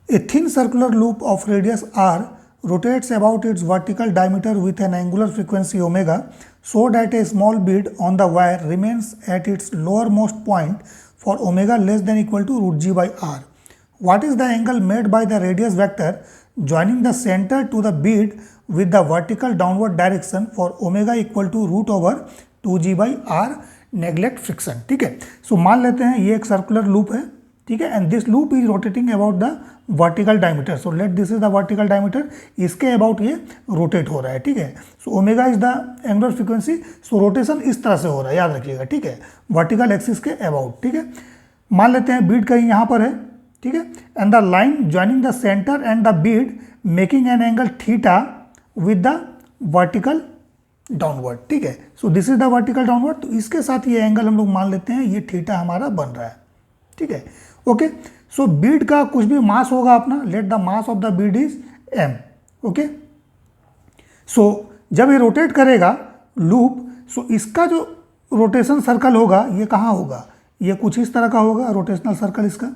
A thin circular loop of radius r rotates about its vertical diameter with an angular frequency omega so that a small bead on the wire remains at its lowermost point for omega less than equal to root g by r. What is the angle made by the radius vector joining the center to the bead with the vertical downward direction for omega equal to root over 2g by r neglect friction. ठीक है, सो मान लेते हैं ये एक circular loop है. ठीक है, and this loop is rotating about the vertical diameter. So let this is the vertical diameter, इसके अबाउट ये रोटेट हो रहा है. ठीक है, so omega is the angular frequency. So rotation इस तरह से हो रहा है, याद रखिएगा. ठीक है, वर्टिकल एक्सिस के अबाउट. ठीक है, मान लेते हैं बीड कहीं यहाँ पर है. ठीक है, and the line joining the centre and the bead making an angle theta with the vertical downward. ठीक है, so this is the vertical downward. तो इसके साथ ये एंगल हम लोग मान लेते हैं ये थीटा हमारा बन रहा है. ठीक है, ओके. सो बीड का कुछ भी मास होगा अपना, let the mass of the bead is m. Okay, so जब ये रोटेट करेगा लूप, सो इसका जो रोटेशन सर्कल होगा ये कहाँ होगा, ये कुछ इस तरह का होगा रोटेशनल सर्कल इसका.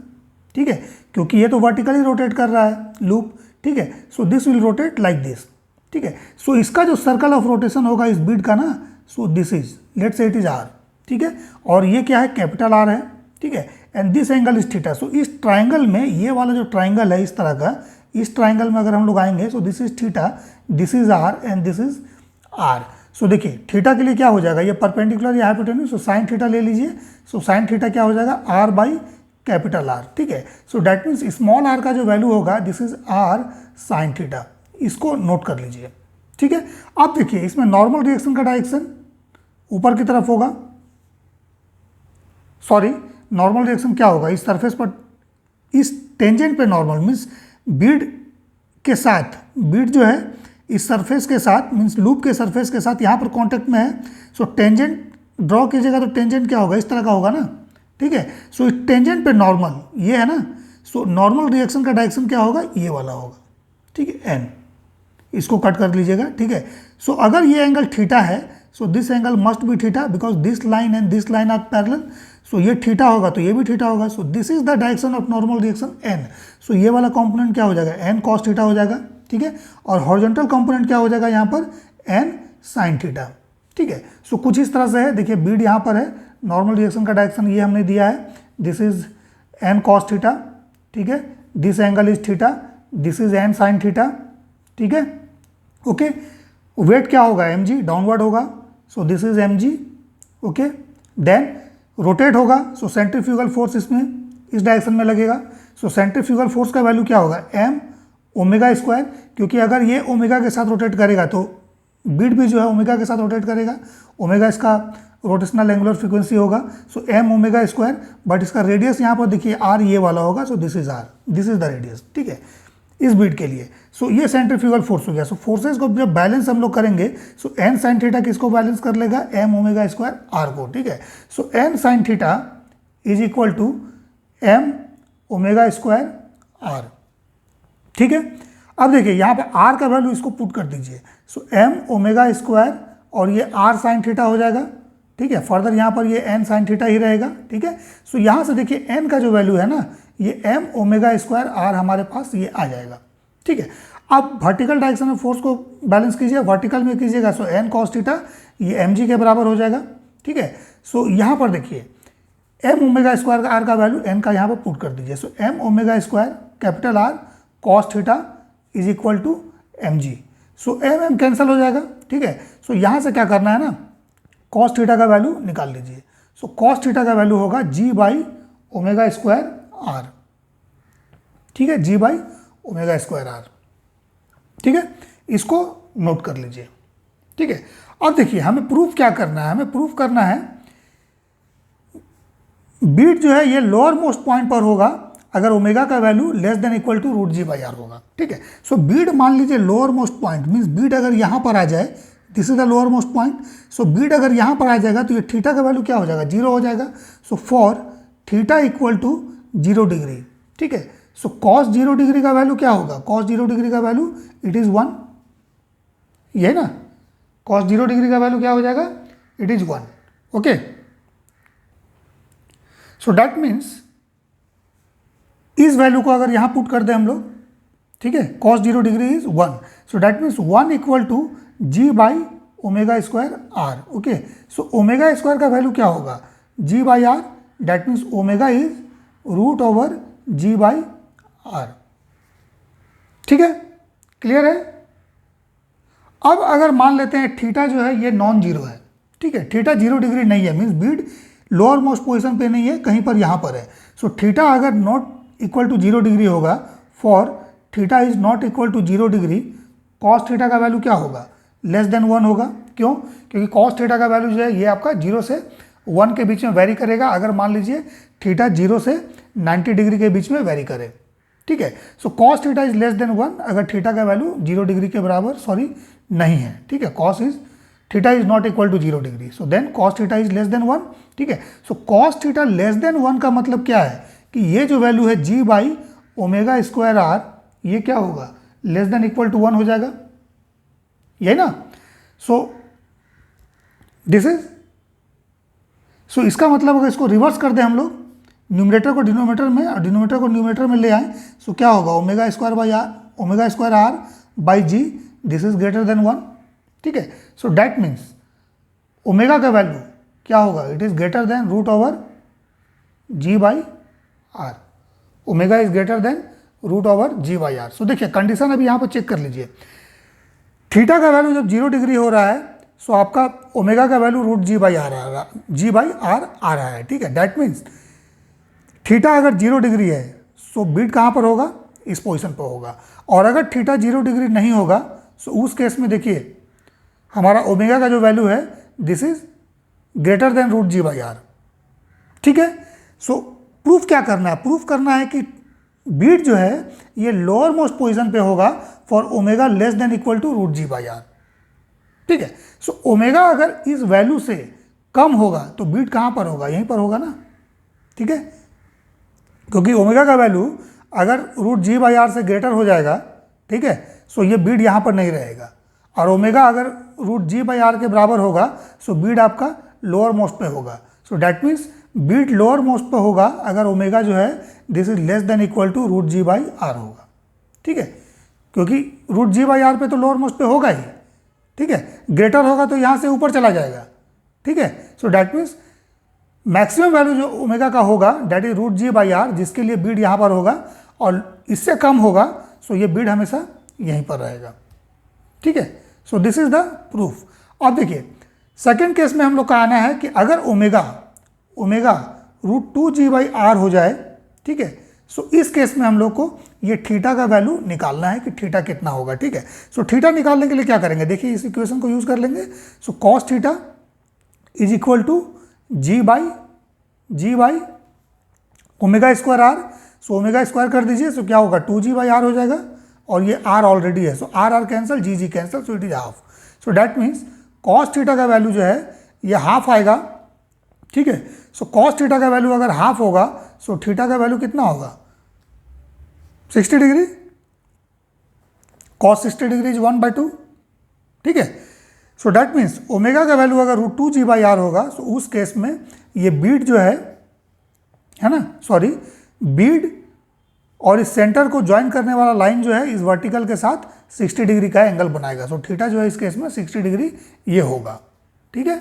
ठीक है, क्योंकि ये तो वर्टिकली रोटेट कर रहा है लूप. ठीक है, so this will rotate like this. ठीक है, सो इसका जो सर्कल ऑफ रोटेशन होगा इस बीड का ना, so this is, let's say it is R. ठीक है, और ये क्या है, कैपिटल आर है. ठीक है, and this angle is theta. So इस ट्राइंगल में, ये वाला जो ट्राइंगल है इस तरह का, इस ट्राइंगल में अगर हम लोग आएंगे, so this is theta, this is R and this is R. So देखिए थीटा के लिए क्या हो जाएगा, ये परपेंडिकुलर या हाइपोटेन्यूज. सो साइन थीटा ले लीजिए. सो साइन थीटा क्या हो जाएगा, आर बाई कैपिटल आर. ठीक है, so that means small R का जो वैल्यू होगा this is R sine theta. इसको नोट कर लीजिए. ठीक है, अब देखिए इसमें नॉर्मल रिएक्शन का डायरेक्शन ऊपर की तरफ होगा. सॉरी, नॉर्मल रिएक्शन क्या होगा, इस सरफेस पर, इस टेंजेंट पे नॉर्मल मीन्स बीड के साथ, बीड जो है इस सरफेस के साथ मीन्स लूप के सरफेस के साथ यहाँ पर कांटेक्ट में है. सो टेंजेंट ड्रॉ कीजिएगा तो टेंजेंट क्या होगा, इस तरह का होगा ना. ठीक है, सो इस टेंजेंट पे नॉर्मल ये है ना, सो नॉर्मल रिएक्शन का डायरेक्शन क्या होगा, ये वाला होगा. ठीक है, एन, इसको कट कर लीजिएगा. ठीक है, सो अगर ये एंगल थीटा है, so this angle must be theta because this line and this line are parallel. So ये थीटा होगा तो ये भी थीटा होगा. So this is the direction of normal reaction N. So ये वाला कंपोनेंट क्या हो जाएगा, एन कॉस थीटा हो जाएगा. ठीक है, और हॉरिजॉन्टल कंपोनेंट क्या हो जाएगा यहाँ पर, एन साइन थीटा. ठीक है, सो कुछ इस तरह से है. देखिए बीड यहाँ पर है, नॉर्मल रिएक्शन का डायरेक्शन ये हमने दिया है, this is an cos theta. ठीक है, this angle is theta, this is an sine theta. ठीक है, ओके. वेट क्या होगा, एम जी डाउनवर्ड होगा. So this is M G. Okay, then rotate होगा. सो सेंट्रीफ्यूगल फोर्स इसमें इस डायरेक्शन में लगेगा. सो सेंट्रीफ्यूगल फोर्स का वैल्यू क्या होगा, एम ओमेगा स्क्वायर, क्योंकि अगर ये ओमेगा के साथ रोटेट करेगा तो बीड भी जो है ओमेगा के साथ रोटेट करेगा. ओमेगा इसका रोटेशनल एंगुलर फ्रीक्वेंसी होगा. So M omega square, but इसका रेडियस यहाँ पर देखिए आर ये वाला होगा. So this is R, this is the radius. ठीक है, इस बीड के लिए. सो ये सेंट्रीफ्यूगल फोर्स हो गया. सो फोर्सेस को जब बैलेंस हम लोग करेंगे, सो एन साइन थीटा किसको बैलेंस कर लेगा, एम ओमेगा स्क्वायर आर को. ठीक है, so N sine theta is equal to M omega square R. ठीक है, अब देखिए यहाँ पर आर का वैल्यू इसको पुट कर दीजिए. सो एम ओमेगा स्क्वायर और ये आर साइन थीटा हो जाएगा. ठीक है, फर्दर यहाँ पर ये एन साइन थीटा ही रहेगा. ठीक है, सो यहाँ से देखिए एन का जो वैल्यू है ना, ये एम ओमेगा स्क्वायर आर हमारे पास ये आ जाएगा. ठीक है, अब वर्टिकल डायरेक्शन में फोर्स को बैलेंस कीजिए, वर्टिकल में कीजिएगा. सो एन कॉस थीटा ये एम जी के बराबर हो जाएगा. ठीक है, सो यहाँ पर देखिए एम ओमेगा स्क्वायर आर का वैल्यू एन का यहाँ पर पुट कर दीजिए. So M omega square capital R cos theta is equal to M G. So M M cancel हो जाएगा. ठीक है, सो यहाँ से क्या करना है ना, कॉस थीटा का वैल्यू निकाल लीजिए. सो कॉस थीटा का वैल्यू होगा जी बाई ओमेगा स्क्वायर आर. ठीक है, जी बाई ओमेगा स्क्वायर आर. ठीक है, इसको नोट कर लीजिए. ठीक है, अब देखिए हमें प्रूफ क्या करना है, हमें प्रूफ करना है बीट जो है ये लोअर मोस्ट पॉइंट पर होगा अगर ओमेगा का value less than equal to root G by R होगा. ठीक है, सो बीड मान लीजिए lower most point means bead अगर यहाँ पर आ जाए, this is the lower most point. So bead अगर यहाँ पर आ जाएगा तो ये थीटा का वैल्यू क्या हो जाएगा, जीरो हो जाएगा. So for theta equal to 0 degree. ठीक है, सो कॉस 0 डिग्री का वैल्यू क्या होगा, कॉस 0 डिग्री का वैल्यू इट इज़ 1. ये ना कॉस 0 डिग्री का वैल्यू क्या हो जाएगा, it is 1. Okay, so that means इस वैल्यू को अगर यहाँ पुट कर दें हम लोग, ठीक है, cos 0 degree is 1, so that means 1 equal to g by omega square R. Okay, so omega square का वैल्यू क्या होगा, g by R, that means omega is root over g by R. ठीक है, क्लियर है। अब अगर मान लेते हैं थीटा जो है ये नॉन जीरो है, ठीक है, थीटा 0 डिग्री नहीं है, means bead lower most position पे नहीं है, कहीं पर यहाँ पर है। सो थीटा अगर नॉट इक्वल टू 0 डिग्री होगा, for theta is not equal to 0 degree, cos theta का वैल्यू क्या होगा, लेस देन 1 होगा। क्यों, क्योंकि कॉस थीटा का वैल्यू जो है ये आपका 0 से 1 के बीच में वेरी करेगा, अगर मान लीजिए थीटा 0 से 90 डिग्री के बीच में वेरी करे। ठीक है, so cos theta is less than 1 अगर थीटा का वैल्यू 0 डिग्री के बराबर नहीं है। ठीक है, cos is theta is not equal to 0 degree, so then cos theta is less than 1। ठीक है, so cos theta less than 1 का मतलब क्या है कि ये जो वैल्यू है g by omega square R, ये क्या होगा, लेस देन इक्वल टू 1 हो जाएगा, ये ना। सो दिस इज, सो इसका मतलब अगर इसको रिवर्स कर दें हम लोग, न्यूमरेटर को डिनोमिनेटर में और डिनोमिनेटर को न्यूमरेटर में ले आए, सो क्या होगा, omega square by R, omega square R by G, this is greater than 1। ठीक है, सो दैट मीन्स ओमेगा का वैल्यू क्या होगा, it is greater than root over G by R, omega is greater than root over G by R. So देखिए condition अभी यहाँ पर check कर लीजिए, थीटा का वैल्यू जब 0 डिग्री हो रहा है, सो आपका ओमेगा का value root G by R आ रहा है। ठीक है, दैट मीन्स थीटा अगर 0 डिग्री है, सो बीट कहाँ पर होगा, इस पोजीशन पर होगा। और अगर थीटा 0 डिग्री नहीं होगा, सो उस केस में देखिए हमारा ओमेगा का जो वैल्यू है this is greater than root G by R. ठीक है, सो प्रूफ क्या करना है, प्रूफ करना है कि बीट जो है ये लोअर मोस्ट पोजीशन पे होगा for omega less than equal to root G by R. ठीक है, सो ओमेगा अगर इस वैल्यू से कम होगा तो बीट कहाँ पर होगा, यहीं पर होगा ना। ठीक है, क्योंकि ओमेगा का वैल्यू अगर रूट जी बाई आर से ग्रेटर हो जाएगा, ठीक है, सो ये बीट यहाँ पर नहीं रहेगा। और ओमेगा अगर रूट जी बाई आर के बराबर होगा, सो बीट आपका लोअर मोस्ट पे होगा। So that means bead lower most पे होगा अगर ओमेगा जो है this is less than equal to root G by R होगा। ठीक है, क्योंकि रूट जी बाई आर पे तो लोअर मोस्ट पे होगा ही। ठीक है, ग्रेटर होगा तो यहाँ से ऊपर चला जाएगा। ठीक है, so that means maximum value जो ओमेगा का होगा that is root G by R, जिसके लिए बीट यहाँ पर होगा, और इससे कम होगा सो ये बीट हमेशा यहीं पर रहेगा। ठीक है, so this is the proof. अब देखिए सेकेंड केस में हम लोग का आना है कि अगर omega root 2g by are हो जाए, ठीक है, सो इस केस में हम लोग को ये थीटा का वैल्यू निकालना है कि थीटा कितना होगा। ठीक है, सो थीटा निकालने के लिए क्या करेंगे, देखिए इस इक्वेशन को यूज कर लेंगे। So cos theta is equal to G by omega square R, so omega square कर दीजिए, सो क्या होगा 2g बाई आर हो जाएगा, और ये r ऑलरेडी है, so R cancel, G cancel, so it is half. So that means cos theta का वैल्यू जो है ये हाफ आएगा। ठीक है, सो कॉस थीटा का वैल्यू अगर हाफ होगा, सो थीटा का वैल्यू कितना होगा, 60 डिग्री, कॉस 60 डिग्री इज 1/2। ठीक है, सो डैट मीन्स ओमेगा का वैल्यू अगर रूट 2g बाई आर होगा, सो उस केस में ये बीट जो है ना, सॉरी, बीट और इस सेंटर को ज्वाइन करने वाला लाइन जो है इस वर्टिकल के साथ 60 डिग्री का एंगल बनाएगा। सो थीटा जो है इस केस में 60 डिग्री ये होगा। ठीक है।